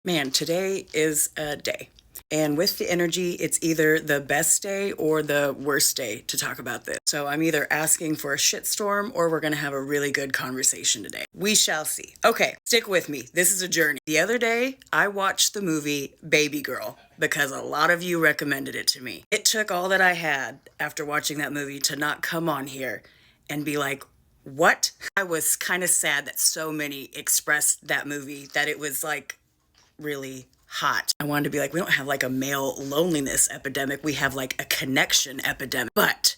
Man, today is a day. And with the energy, it's either the best day or the worst day to talk about this. So I'm either asking for a shitstorm or we're going to have a really good conversation today. We shall see. Okay, stick with me. This is a journey. The other day, I watched the movie Babygirl because a lot of you recommended it to me. It took all that I had after watching that movie to not come on here and be like, what? I was kind of sad that so many expressed that movie, that it was like really hot. I wanted to be like, we don't have like a male loneliness epidemic. We have like a connection epidemic. But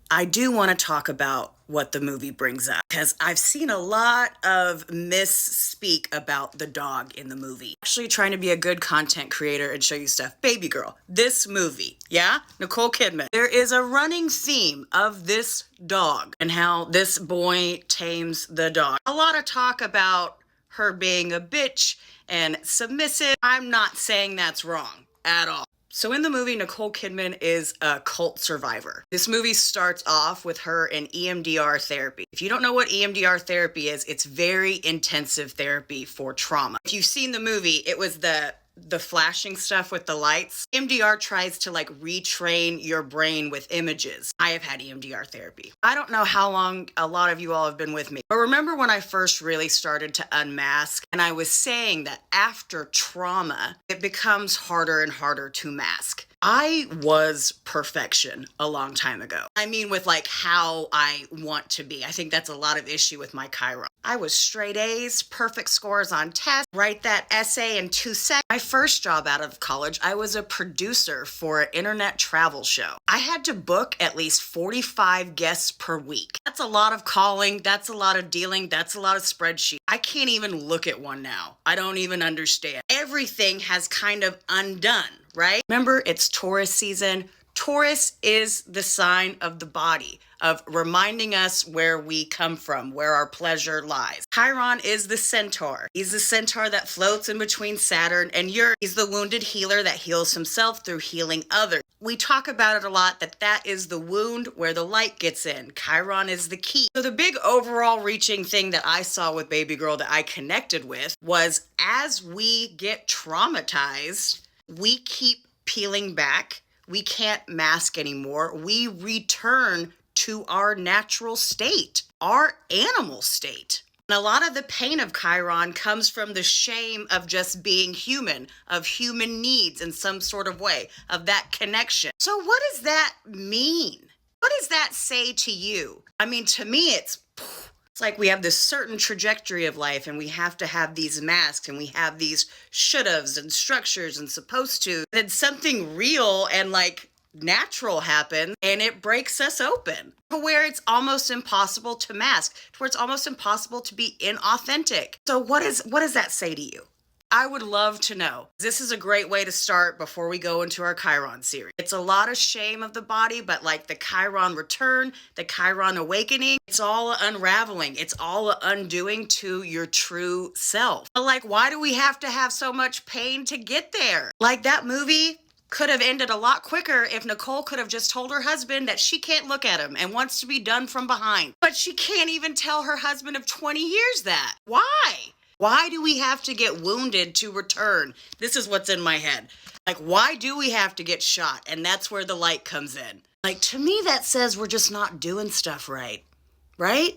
I do want to talk about what the movie brings up because I've seen a lot of misspeak about the dog in the movie. Actually trying to be a good content creator and show you stuff. Babygirl, this movie, yeah? Nicole Kidman. There is a running theme of this dog and how this boy tames the dog. A lot of talk about her being a bitch and submissive. I'm not saying that's wrong at all. So in the movie, Nicole Kidman is a cult survivor. This movie starts off with her in EMDR therapy. If you don't know what EMDR therapy is, it's very intensive therapy for trauma. If you've seen the movie, it was the flashing stuff with the lights. EMDR tries to like retrain your brain with images. I have had EMDR therapy. I don't know how long a lot of you all have been with me, but remember when I first really started to unmask and I was saying that after trauma, it becomes harder and harder to mask. I was perfection a long time ago. I mean, with like how I want to be. I think that's a lot of issue with my chiron. I was straight A's, perfect scores on tests, write that essay in 2 seconds. My first job out of college, I was a producer for an internet travel show. I had to book at least 45 guests per week. That's a lot of calling. That's a lot of dealing. That's a lot of spreadsheet. I can't even look at one now. I don't even understand. Everything has kind of undone. Right? Remember, it's Taurus season. Taurus is the sign of the body, of reminding us where we come from, where our pleasure lies. Chiron is the centaur. He's the centaur that floats in between Saturn and Uranus. He's the wounded healer that heals himself through healing others. We talk about it a lot, that is the wound where the light gets in. Chiron is the key. So the big overall reaching thing that I saw with Babygirl that I connected with was as we get traumatized, we keep peeling back. We can't mask anymore. We return to our natural state, our animal state. And a lot of the pain of Chiron comes from the shame of just being human, of human needs in some sort of way, of that connection. So what does that mean? What does that say to you? I mean, to me, it's like we have this certain trajectory of life and we have to have these masks and we have these should-haves and structures and supposed to. Then something real and like natural happens and it breaks us open to where it's almost impossible to mask, to where it's almost impossible to be inauthentic. So what does that say to you? I would love to know. This is a great way to start before we go into our Chiron series. It's a lot of shame of the body, but like the Chiron return, the Chiron awakening, it's all unraveling. It's all undoing to your true self. But like, why do we have to have so much pain to get there? Like that movie could have ended a lot quicker if Nicole could have just told her husband that she can't look at him and wants to be done from behind. But she can't even tell her husband of 20 years that. Why? Why do we have to get wounded to return? This is what's in my head. Like, why do we have to get shot? And that's where the light comes in. Like, to me, that says we're just not doing stuff right. Right?